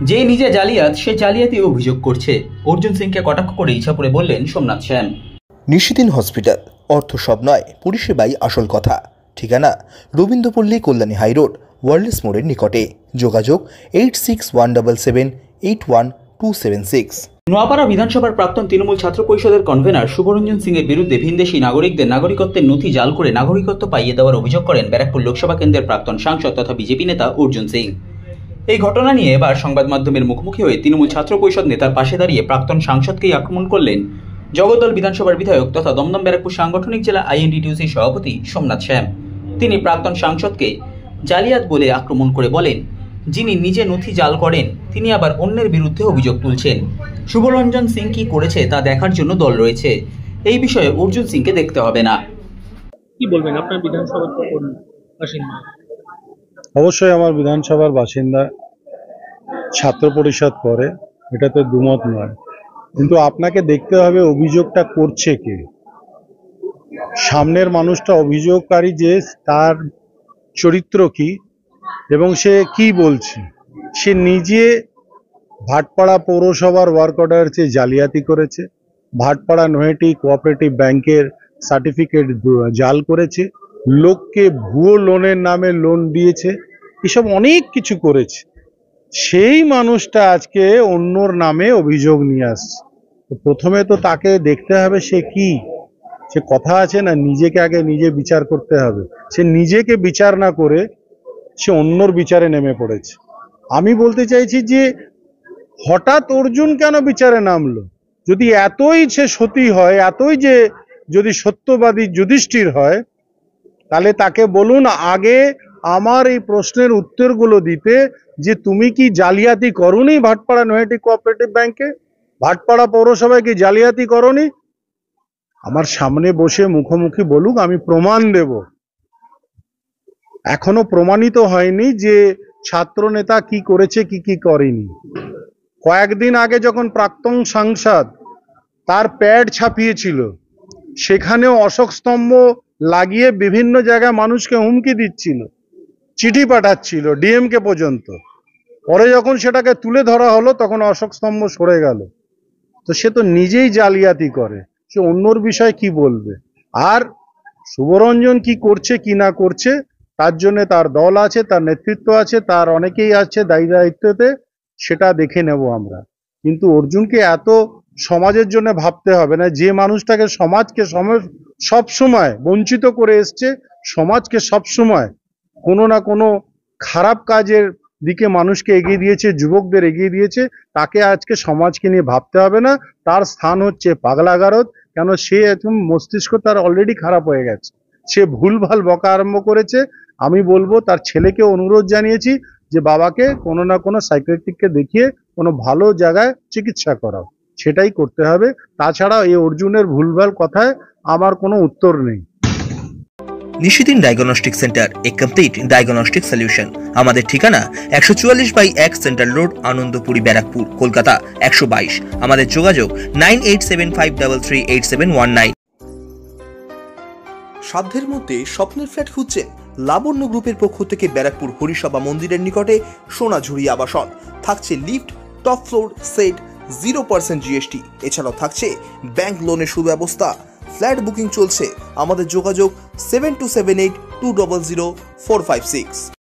যে নিজে জালিয়াত সে জালিয়াতি অভিযোগ করছে, অর্জুন সিংকে কটাক্ষ করে ইচ্ছাপুরে বললেন সোমনাথ শ্যাম। নিশিদিন হসপিটাল, অর্থ সব নয়, পরিষেবাই আসল কথা। ঠিকানা রবীন্দ্রপল্লী, কল্যাণী হাইরোড, ওয়ার্ল্ডস মোড়ের নিকটে। যোগাযোগ 8617781276। নোয়াপাড়া বিধানসভার প্রাক্তন তৃণমূল ছাত্র পরিষদের কনভেনার শুভরঞ্জন সিং এর বিরুদ্ধে ভিনদেশী নাগরিকদের নাগরিকত্বের নথি জাল করে নাগরিকত্ব পাইয়ে দেওয়ার অভিযোগ করেন ব্যারাকপুর লোকসভা কেন্দ্রের প্রাক্তন সাংসদ তথা বিজেপি নেতা অর্জুন সিং। এই ঘটনা নিয়ে এবার সংবাদ মাধ্যমের মুখোমুখি হয়ে তৃণমূল ছাত্র পরিষদ নেতার পাশে দাঁড়িয়ে প্রাক্তন সাংসদকেই আক্রমণ করলেন জগদ্দল বিধানসভার বিধায়ক তথা দমদম ব্যারাকপুর সাংগঠনিক জেলা আইএনটিটিউসির সভাপতি সোমনাথ শ্যাম। তিনি প্রাক্তন সাংসদকে জালিয়াত বলে আক্রমণ করে বলেন, যিনি নিজে নথি জাল করেন তিনি আবার অন্যের বিরুদ্ধে অভিযোগ তুলছেন। শুভরঞ্জন সিং কি করেছে তা দেখার জন্য দল রয়েছে, এই বিষয়ে অর্জুন সিংকে দেখতে হবে না। কি বলবেন, আপনার বিধানসভার বাসিন্দা? অবশ্যই আমার বিধানসভার বাসিন্দা, ছাত্র পরিষদ করে, এটাতে দুমত নয়, কিন্তু আপনাকে দেখতে হবে অভিযোগটা করছে কে। সামনের মানুষটা অভিযোগকারী যে তার চরিত্র কি এবং সে কি বলছে। সে নিজে ভাটপাড়া পৌরসভার ওয়ার্ক অর্ডার চেয়ে জালিয়াতি করেছে, ভাটপাড়া নৈহাটি কোঅপারেটিভ ব্যাংকের সার্টিফিকেট জাল করেছে, লোককে ভুয়ো লোনের নামে লোন দিয়েছে, এসব অনেক কিছু করেছে। সেই মানুষটা আজকে অন্যর নামে অভিযোগ নিয়ে আসছে। তো প্রথমে তো তাকে দেখতে হবে সে কি, সে কথা আছে না, নিজেকে আগে নিজে বিচার করতে হবে। সে নিজেকে বিচার না করে সে অন্যর বিচারে নেমে পড়েছে। আমি বলতে চাইছি যে হঠাৎ অর্জুন কেন বিচারে নামলো? যদি এতই সে সতী হয়, এতই যে যদি সত্যবাদী যুধিষ্ঠির হয়, তাহলে তাকে বলুন আগে আমার এই প্রশ্নের উত্তরগুলো দিতে, যে তুমি কি জালিয়াতি করোনি ভাটপাড়া নৈহাটি কোঅপারেটিভ ব্যাংকে, ভাটপাড়া পৌরসভায় কি জালিয়াতি করোনি? আমার সামনে বসে মুখোমুখি বলুক, আমি প্রমাণ দেব। এখনো প্রমাণিত হয়নি যে ছাত্র নেতা কি করেছে কি কি করেনি। কয়েকদিন আগে যখন প্রাক্তন সাংসদ তার প্যাড ছাপিয়েছিল, সেখানেও অশোক স্তম্ভ লাগিয়ে বিভিন্ন জায়গায় মানুষকে হুমকি দিচ্ছিল, চিঠি পাঠাচ্ছিল ডিএমকে পর্যন্ত। পরে যখন সেটাকে তুলে ধরা হলো তখন অশোক স্তম্ভ সরে গেল। তো সে তো নিজেই জালিয়াতি করে, সে অন্যর বিষয়ে কি বলবে? আর শুভরঞ্জন কি করছে কি না করছে তার জন্য তার দল আছে, তার নেতৃত্ব আছে, তার অনেকেই আছে দায়িত্বতে, সেটা দেখে নেব আমরা। কিন্তু অর্জুনকে এত সমাজের জন্য ভাবতে হবে না। যে মানুষটাকে সমাজকে সব সময় বঞ্চিত করে এসছে, সমাজকে সব সময় কোনো না কোনো খারাপ কাজের দিকে মানুষকে এগিয়ে দিয়েছে, যুবকদের এগিয়ে দিয়েছে, তাকে আজকে সমাজকে নিয়ে ভাবতে হবে না। তার স্থান হচ্ছে পাগলাগারদ। কেন, সে একদম মস্তিষ্ক তার অলরেডি খারাপ হয়ে গেছে, সে ভুলভাল বকা আরম্ভ করেছে। আমি বলবো তার ছেলেকে অনুরোধ জানিয়েছি যে বাবাকে কোনো না কোনো সাইকিয়াট্রিস্টকে দেখিয়ে কোনো ভালো জায়গায় চিকিৎসা করাও, সেটাই করতে হবে। তাছাড়া এই অর্জুনের ভুলভাল কথায় আমার কোনো উত্তর নেই। নিশিদিন ডায়াগনস্টিক সেন্টার, এ কমপ্লিট ডায়াগনস্টিক সলিউশন। আমাদের ঠিকানা 144/1 সেন্ট্রাল রোড, আনন্দপুরি, ব্যারাকপুর, কলকাতা 122। আমাদের যোগাযোগ 9875338719। সাধ্যের মধ্যে স্বপ্নের ফ্ল্যাট খুঁজছেন? লাবণ্য গ্রুপের পক্ষ থেকে ব্যারাকপুর হরিসভা মন্দিরের নিকটে সোনাঝুরি আবাসন। থাকছে lift, top floor, set, 0% GST। এছাড়াও থাকছে ব্যাংক লোনের সুব্যবস্থা। ফ্ল্যাট বুকিং চলছে। আমাদের যোগাযোগ 7278200456।